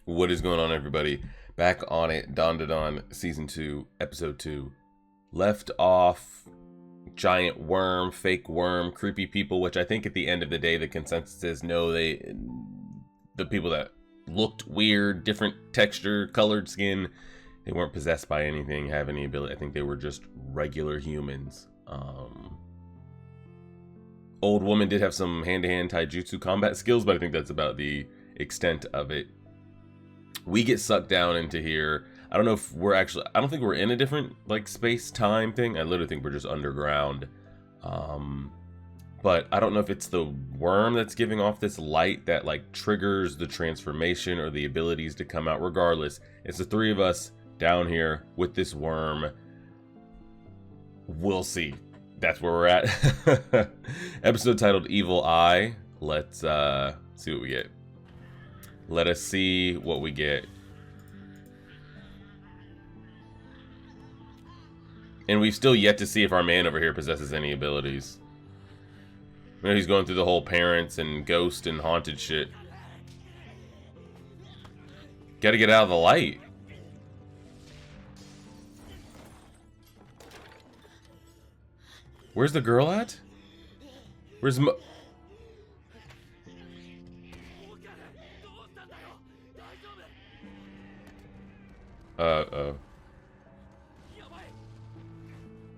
What is going on, everybody? Back on it, Dawn to Dawn, Season 2, Episode 2. Left off, giant worm, fake worm, creepy people, which I think at the end of the day, the consensus is no, the people that looked weird, different texture, colored skin, they weren't possessed by anything, have any ability. I think they were just regular humans. Old woman did have some hand-to-hand taijutsu combat skills, but I think that's about the extent of it. We get sucked down into here. I don't know if we're actually, I don't think we're in a different like space-time thing. I literally think we're just underground. But I don't know if it's the worm that's giving off this light that like triggers the transformation or the abilities to come out. Regardless, it's the three of us down here with this worm. We'll see. That's where we're at. Episode titled Evil Eye. Let's see what we get. Let us see what we get. And we've still yet to see if our man over here possesses any abilities. You know, he's going through the whole parents and ghost and haunted shit. Gotta get out of the light. Where's the girl at? Where's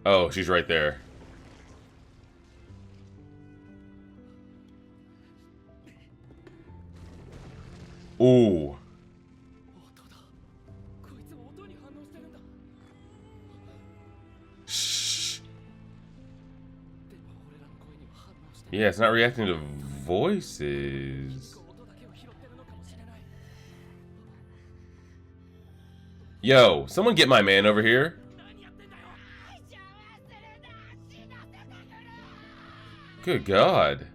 Oh, she's right there. Ooh. Shh. Yeah, it's not reacting to voices. Yo, someone get my man over here. Good God.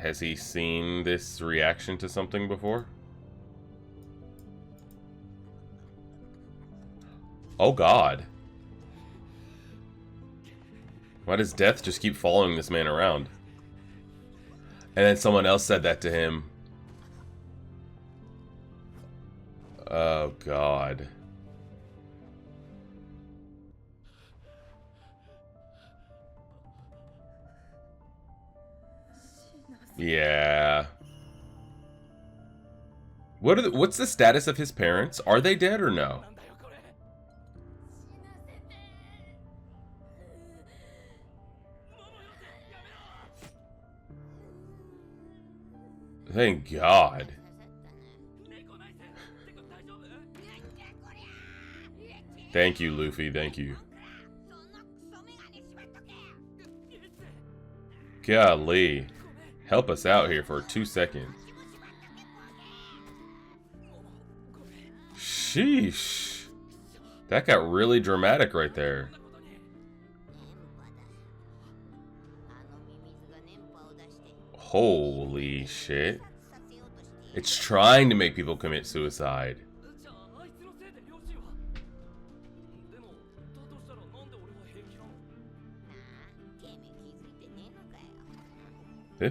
Has he seen this reaction to something before? Oh God. Why does death just keep following this man around? And then someone else said that to him. Oh God. Yeah. What's the status of his parents? Are they dead or no? Thank God. Thank you, Luffy. Thank you. Golly. Help us out here for 2 seconds. Sheesh. That got really dramatic right there. Holy shit. It's trying to make people commit suicide. Eh?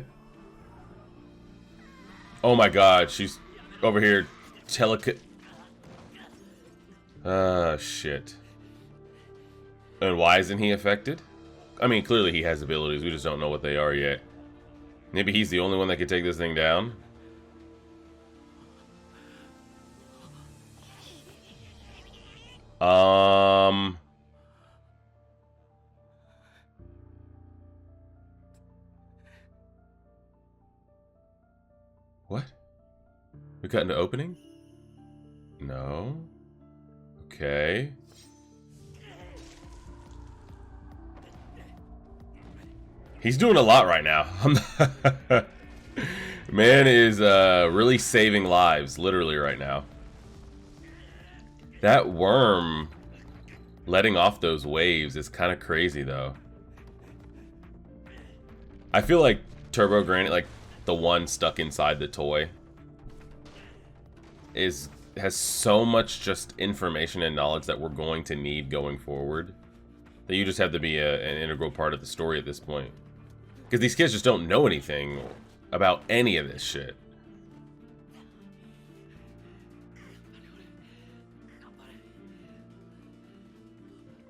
Oh my God, she's over here shit. And why isn't he affected? I mean, clearly he has abilities, we just don't know what they are yet. Maybe he's the only one that could take this thing down? What? We got an opening? No. Okay. He's doing a lot right now. Man is really saving lives, literally right now. That worm letting off those waves is kind of crazy, though. I feel like Turbo Granny, like the one stuck inside the toy, has so much just information and knowledge that we're going to need going forward that you just have to be an integral part of the story at this point. Because these kids just don't know anything about any of this shit.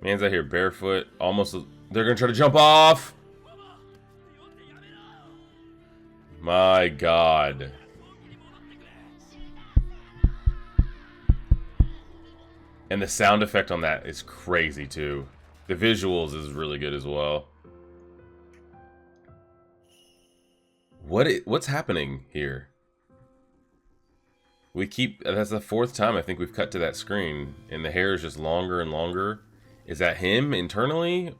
Man's out here barefoot, almost. They're gonna try to jump off. My God. And the sound effect on that is crazy too. The visuals is really good as well. What's happening here? That's the fourth time I think we've cut to that screen, and the hair is just longer and longer. Is that him internally?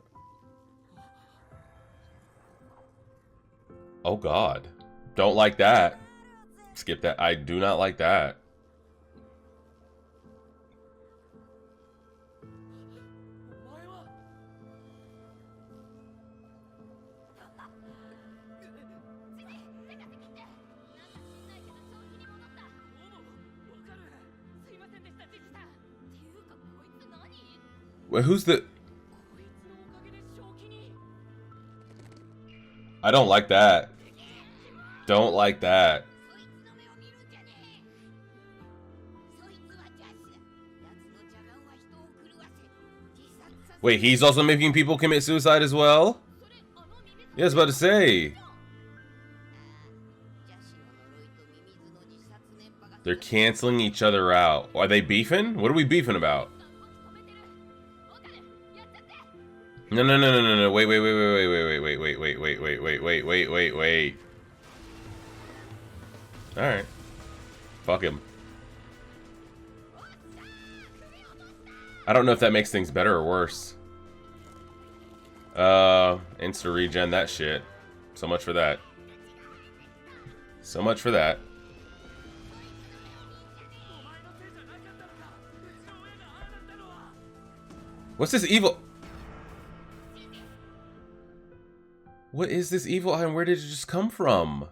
Oh God. Don't like that. Skip that. I do not like that. Wait, who's the... I don't like that. Don't like that. Wait, he's also making people commit suicide as well? Yeah, I was about to say. They're canceling each other out. Are they beefing? What are we beefing about? No. Wait. Alright. Fuck him. I don't know if that makes things better or worse. Insta regen that shit. So much for that. So much for that. What's this evil? What is this evil eye and where did it just come from?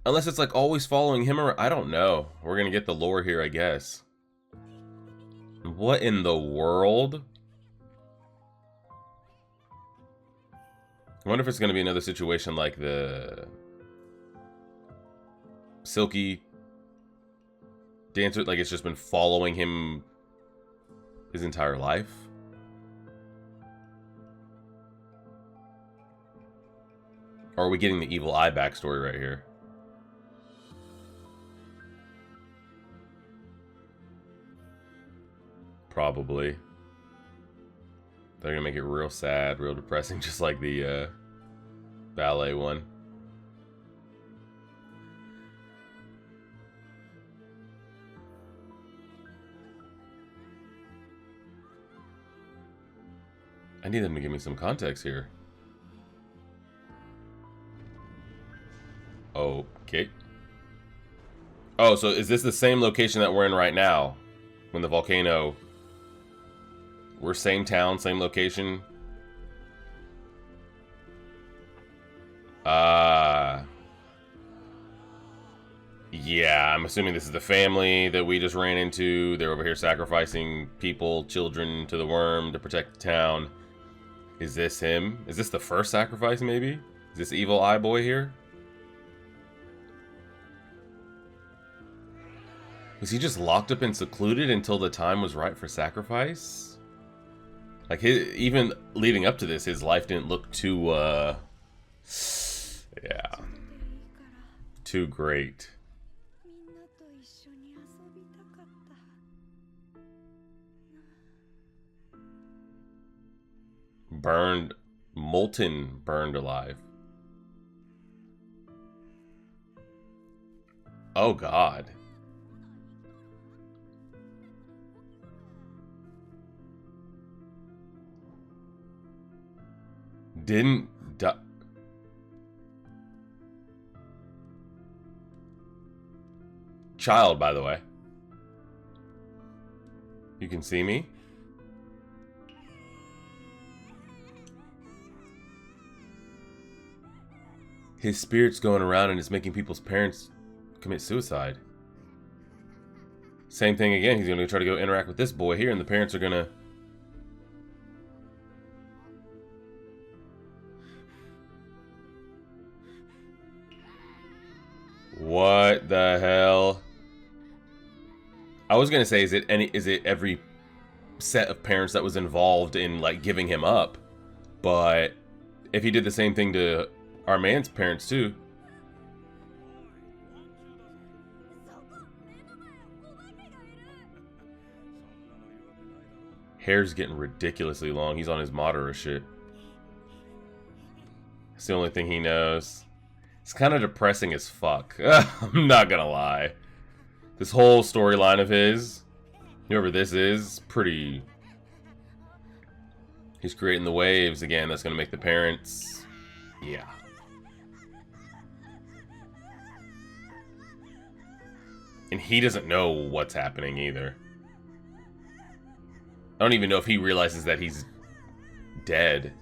Unless it's like always following him around. I don't know. We're gonna get the lore here, I guess. What in the world? I wonder if it's gonna be another situation like the Silky Dancer, like it's just been following him his entire life. Or are we getting the evil eye backstory right here? Probably. They're gonna make it real sad, real depressing, just like the ballet one. I need them to give me some context here. Okay. Oh, so is this the same location that we're in right now? When the volcano... We're same town, same location? Yeah, I'm assuming this is the family that we just ran into. They're over here sacrificing people, children to the worm to protect the town. Is this him? Is this the first sacrifice, maybe? Is this evil eye boy here? Was he just locked up and secluded until the time was right for sacrifice? Like, even leading up to this, his life didn't look too, yeah. Too great. Burned, molten, burned alive. Oh, God. Didn't die. Child, by the way. You can see me? His spirit's going around and it's making people's parents commit suicide. Same thing again. He's going to try to go interact with this boy here and the parents are going to... the hell? I was gonna say, is it every set of parents that was involved in like giving him up? But if he did the same thing to our man's parents too. Hair's getting ridiculously long. He's on his Madara shit. It's the only thing he knows. It's kind of depressing as fuck. I'm not gonna lie. This whole storyline of his, whoever this is, pretty... He's creating the waves again. That's gonna make the parents... Yeah. And he doesn't know what's happening either. I don't even know if he realizes that he's dead.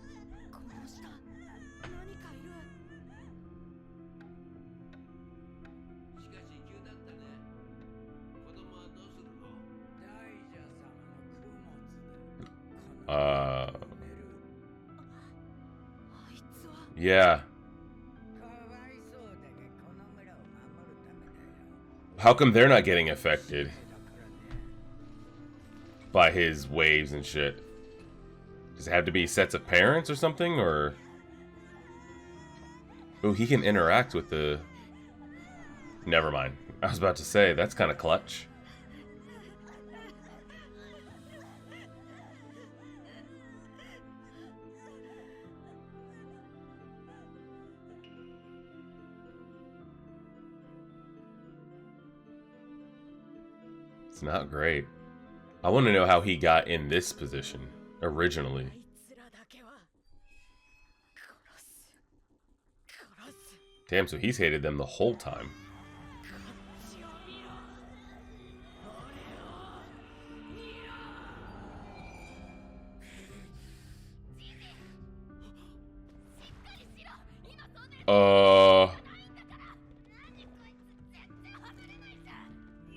Yeah. How come they're not getting affected by his waves and shit? Does it have to be sets of parents or something, or... Oh, he can interact with the... Never mind. I was about to say, that's kind of clutch. It's not great. I want to know how he got in this position originally. Damn, so he's hated them the whole time.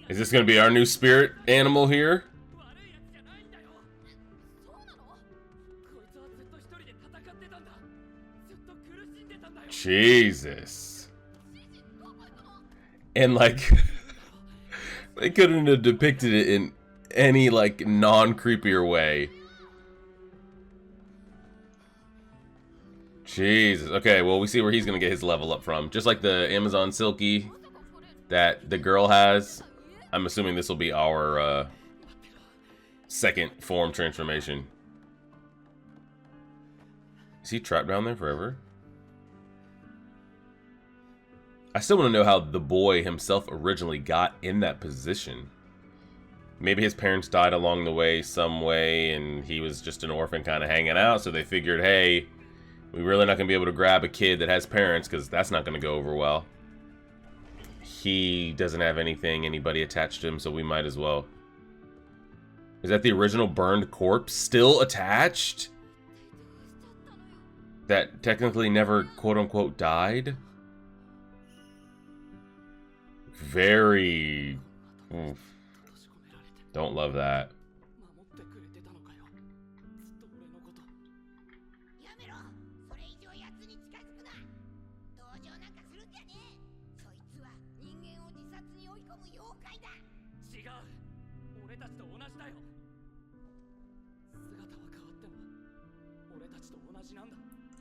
Is this gonna be our new spirit animal here? Jesus. And like, they couldn't have depicted it in any like non-creepier way. Jesus. Okay, well we see where he's gonna get his level up from. Just like the Amazon Silky that the girl has. I'm assuming this will be our second form transformation. Is he trapped down there forever? I still want to know how the boy himself originally got in that position. Maybe his parents died along the way some way and he was just an orphan kind of hanging out, so they figured, hey, we're really not going to be able to grab a kid that has parents because that's not going to go over well. He doesn't have anybody attached to him, so we might as well. Is that the original burned corpse still attached? That technically never quote-unquote died? Very... Oof. Don't love that.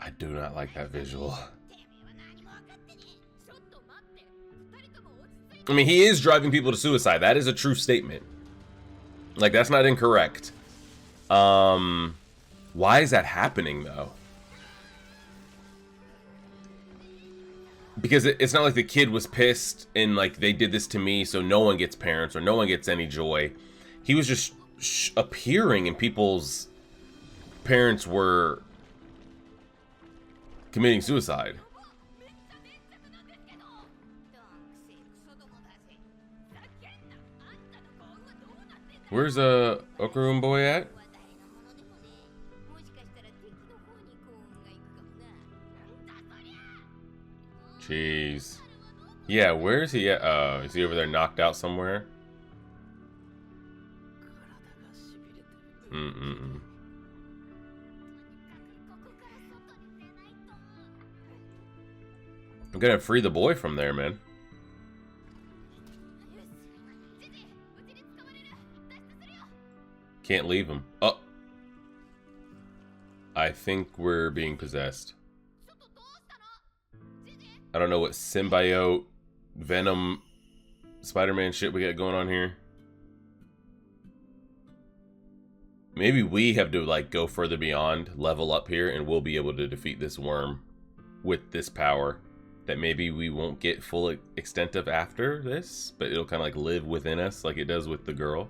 I do not like that visual. I mean, he is driving people to suicide. That is a true statement. Like, that's not incorrect. Why is that happening, though? Because it's not like the kid was pissed and, like, they did this to me, so no one gets parents or no one gets any joy. He was just appearing and people's parents were committing suicide. Where's Okarun boy at? Jeez. Yeah, where is he at? Is he over there knocked out somewhere? I'm gonna free the boy from there, man. Can't leave him. Oh. I think we're being possessed. I don't know what symbiote, Venom, Spider-Man shit we got going on here. Maybe we have to like go further beyond, level up here, and we'll be able to defeat this worm with this power that maybe we won't get full extent of after this, but it'll kind of like live within us like it does with the girl.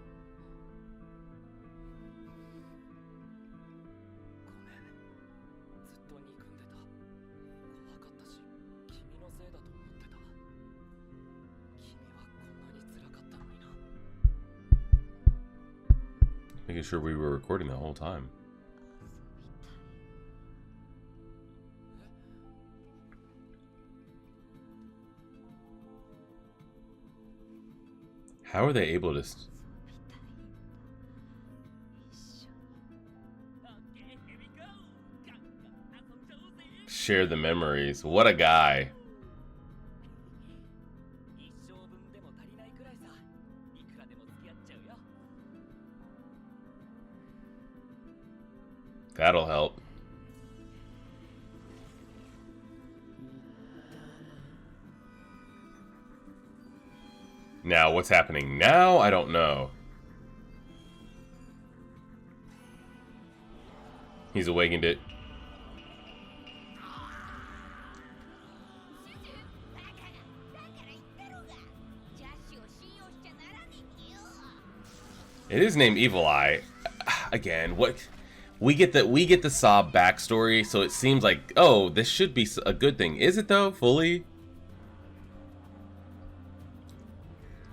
Making sure we were recording the whole time. How are they able to share the memories? What a guy. That'll help. Now, what's happening now? I don't know. He's awakened it. It is named Evil Eye. Again, what we get the Sob backstory, so it seems like, oh, this should be a good thing. Is it though? Fully?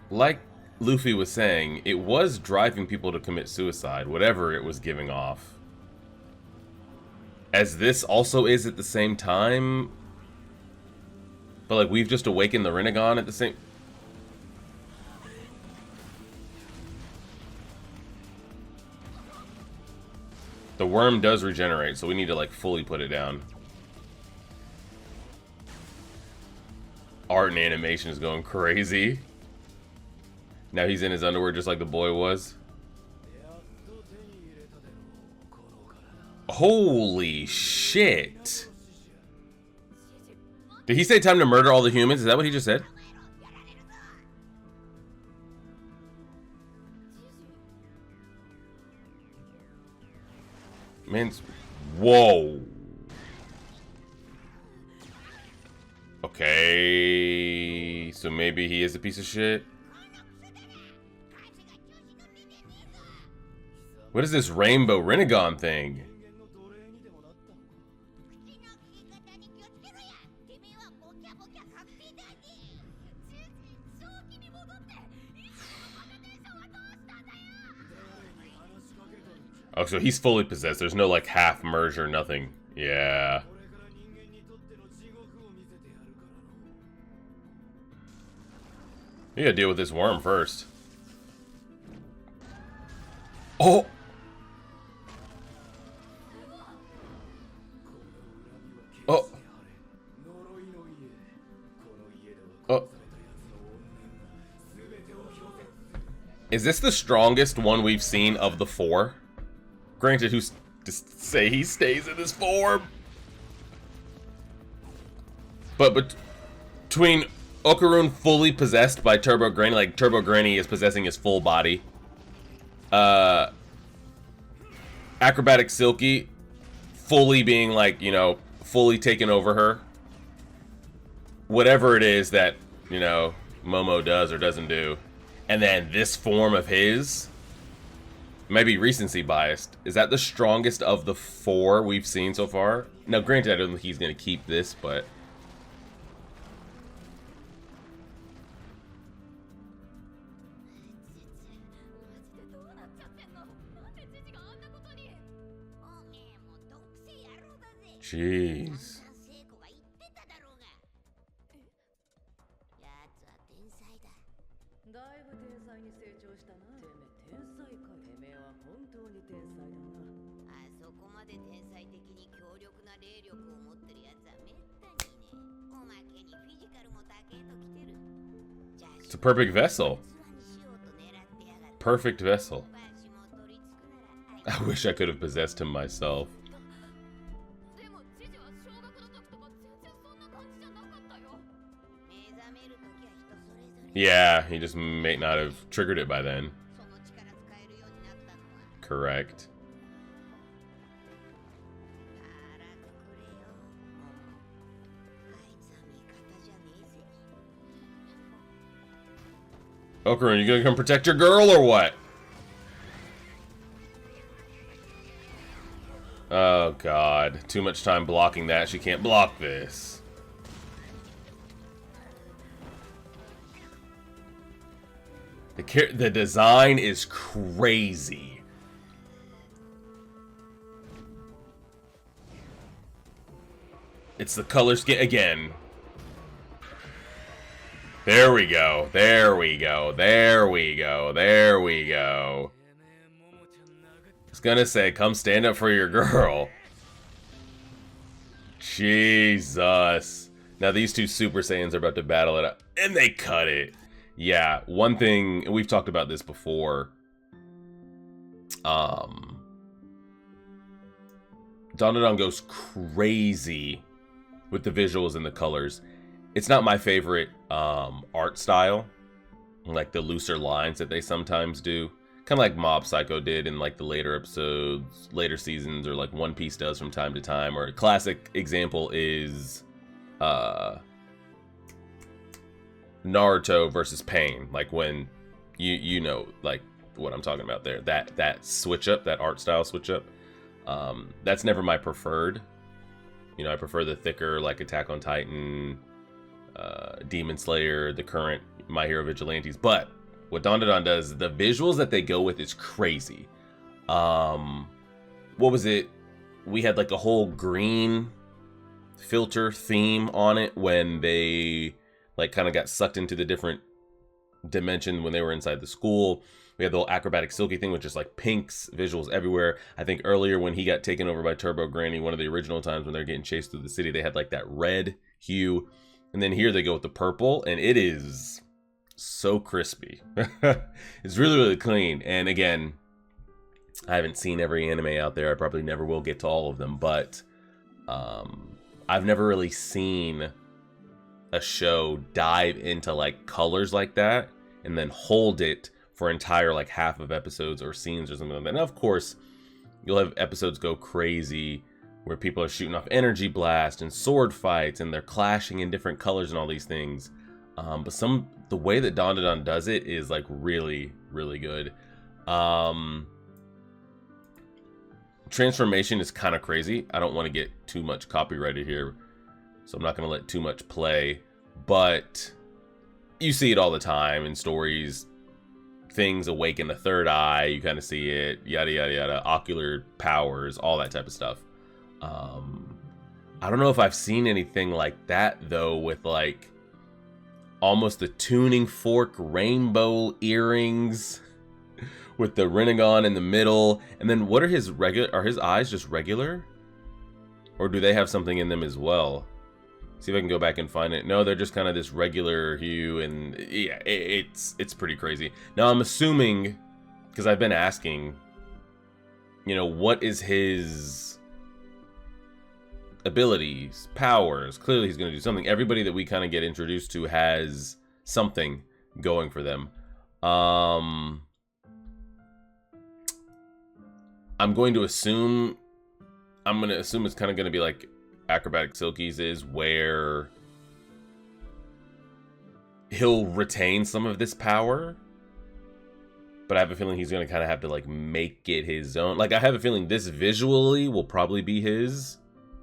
Like Luffy was saying, it was driving people to commit suicide, whatever it was giving off. As this also is at the same time. But like we've just awakened the Rinnegan at the same. The worm does regenerate, so we need to like fully put it down. Art and animation is going crazy. Now he's in his underwear just like the boy was. Holy shit. Did he say time to murder all the humans? Is that what he just said? Man's... Whoa. Okay. So maybe he is a piece of shit. What is this rainbow Rinnegan thing? Oh, so he's fully possessed. There's no like half merge or nothing. Yeah. You gotta deal with this worm first. Oh! Oh! Oh! Is this the strongest one we've seen of the four? Granted, who's to say he stays in this form? But between Okaroon fully possessed by Turbo Granny, like Turbo Granny is possessing his full body. Acrobatic Silky fully being like, you know, fully taken over her. Whatever it is that, you know, Momo does or doesn't do. And then this form of his, maybe recency biased. Is that the strongest of the four we've seen so far? Now, granted, I don't think he's going to keep this, but... Jeez. It's a perfect vessel. Perfect vessel. I wish I could have possessed him myself. Yeah, he just may not have triggered it by then. Correct. Okarun, you gonna come protect your girl or what? Oh god, too much time blocking that. She can't block this. The design is crazy. It's the color scheme again. There we go. There we go. There we go. There we go. I was gonna say, come stand up for your girl. Jesus. Now these two Super Saiyans are about to battle it out. And they cut it. Yeah, one thing, and we've talked about this before. Dandadan goes crazy with the visuals and the colors. It's not my favorite art style, like the looser lines that they sometimes do, kind of like Mob Psycho did in like the later episodes, later seasons, or like One Piece does from time to time. Or a classic example is Naruto versus Pain, like when you know like what I'm talking about there. That switch up, that art style switch up. That's never my preferred. You know, I prefer the thicker, like Attack on Titan, Demon Slayer, the current My Hero Vigilantes. But what Dandadan does, the visuals that they go with is crazy. What was it? We had like a whole green filter theme on it when they like kind of got sucked into the different dimension when they were inside the school. We had the whole acrobatic Silky thing with just like pinks, visuals everywhere. I think earlier when he got taken over by Turbo Granny, one of the original times when they're getting chased through the city, they had like that red hue. And then here they go with the purple, and it is so crispy. It's really, really clean. And again, I haven't seen every anime out there. I probably never will get to all of them, but I've never really seen a show dive into like colors like that and then hold it for entire like half of episodes or scenes or something like that. And of course, you'll have episodes go crazy where people are shooting off energy blast and sword fights and they're clashing in different colors and all these things. But the way that Dandadan does it is like really, really good. Transformation is kind of crazy. I don't want to get too much copyrighted here, so I'm not going to let too much play. But you see it all the time in stories. Things awaken the third eye, you kind of see it, yada yada yada, ocular powers, all that type of stuff. I don't know if I've seen anything like that though, with like almost the tuning fork rainbow earrings with the Rinnegan in the middle. And then what are his eyes just regular, or do they have something in them as well? See if I can go back and find it. No, they're just kind of this regular hue, and yeah, it's pretty crazy. Now I'm assuming, because I've been asking, you know, what is his abilities, powers? Clearly he's going to do something. Everybody that we kind of get introduced to has something going for them. I'm going to assume it's kind of going to be like Acrobatic Silky's is, where he'll retain some of this power, but I have a feeling he's going to kind of have to like make it his own. Like I have a feeling this visually will probably be his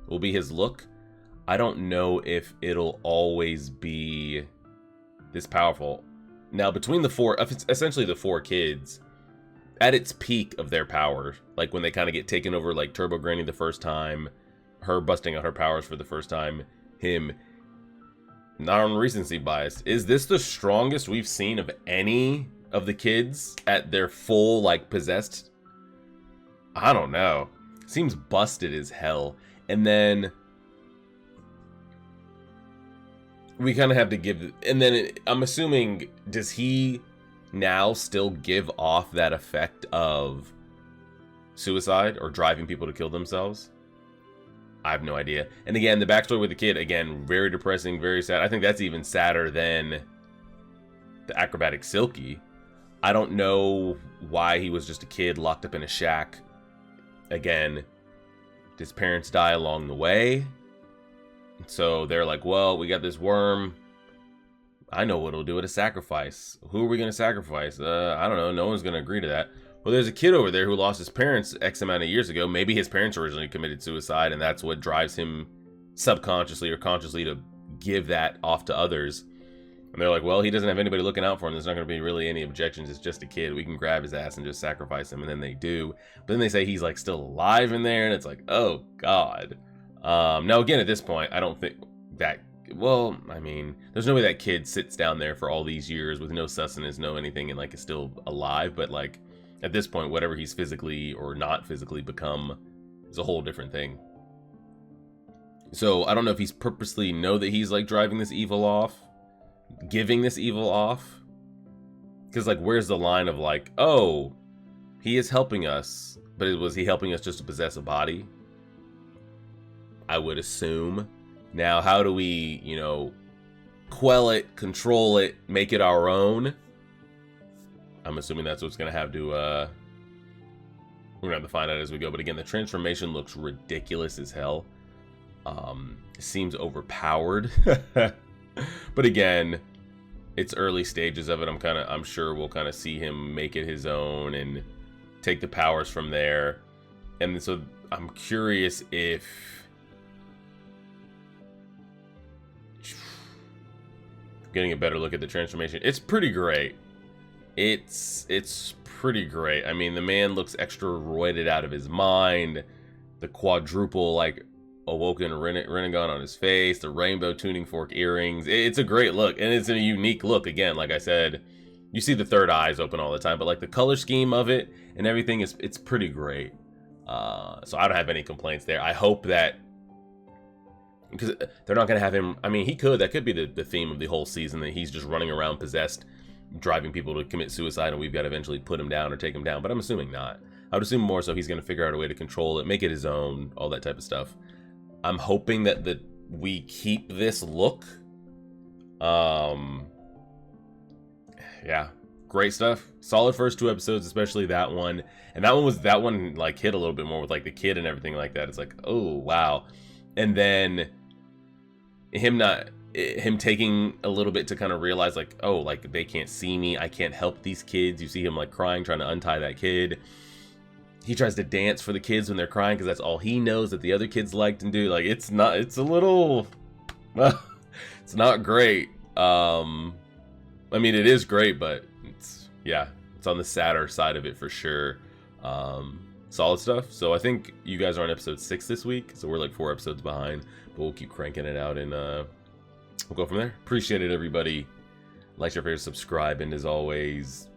look. I don't know if it'll always be this powerful. Now between essentially the four kids, at its peak of their power, like when they kind of get taken over, like Turbo Granny the first time, her busting out her powers for the first time, him, not on recency bias, is this the strongest we've seen of any of the kids at their full, like, possessed? I don't know. Seems busted as hell. And then we kind of have to give, and then I'm assuming, does he now still give off that effect of suicide or driving people to kill themselves? I have no idea. And again, the backstory with the kid, again, very depressing, very sad. I think that's even sadder than the acrobatic Silky. I don't know why he was just a kid locked up in a shack. Again, did his parents die along the way? So they're like, well, we got this worm. I know what it'll do. It's a sacrifice. Who are we going to sacrifice? I don't know. No one's going to agree to that. Well, there's a kid over there who lost his parents X amount of years ago. Maybe his parents originally committed suicide, and that's what drives him subconsciously or consciously to give that off to others. And they're like, well, he doesn't have anybody looking out for him. There's not going to be really any objections. It's just a kid. We can grab his ass and just sacrifice him. And then they do. But then they say he's like still alive in there. And it's like, oh, God. Now, again, at this point, I don't think that... Well, I mean, there's no way that kid sits down there for all these years with no sustenance, no anything, and like is still alive. But like, at this point, whatever he's physically or not physically become is a whole different thing. So I don't know if he's purposely know that he's like driving this evil off, giving this evil off. Because like, where's the line of like, oh, he is helping us, but was he helping us just to possess a body? I would assume. Now, how do we, you know, quell it, control it, make it our own? I'm assuming that's what's going to have to, we're going to have to find out as we go. But again, the transformation looks ridiculous as hell. Seems overpowered. But again, it's early stages of it. I'm sure we'll kind of see him make it his own and take the powers from there. And so I'm curious if... Getting a better look at the transformation. It's pretty great. It's pretty great. I mean, the man looks extra roided out of his mind. The quadruple, like, awoken Rinnegan on his face. The rainbow tuning fork earrings. It's a great look. And it's a unique look. Again, like I said, you see the third eyes open all the time. But, like, the color scheme of it and everything, it's pretty great. So I don't have any complaints there. I hope that... Because they're not going to have him... I mean, he could. That could be the theme of the whole season, that he's just running around possessed, driving people to commit suicide, and we've got to eventually put him down or take him down. But I'm assuming not. I would assume more so he's going to figure out a way to control it, make it his own, all that type of stuff. I'm hoping that we keep this look. Yeah. Great stuff. Solid first 2 episodes, especially that one. And that one like hit a little bit more with like the kid and everything like that. It's like, oh, wow. And then him taking a little bit to kind of realize like, oh, like they can't see me, I can't help these kids. You see him like crying, trying to untie that kid. He tries to dance for the kids when they're crying because that's all he knows that the other kids liked and do. Like, it's a little, it's not great. I mean, it is great, but it's on the sadder side of it for sure. Solid stuff. So I think you guys are on episode 6 this week, so we're like 4 episodes behind, but we'll keep cranking it out and we'll go from there. Appreciate it, everybody. Like, share, favorite, subscribe, and as always,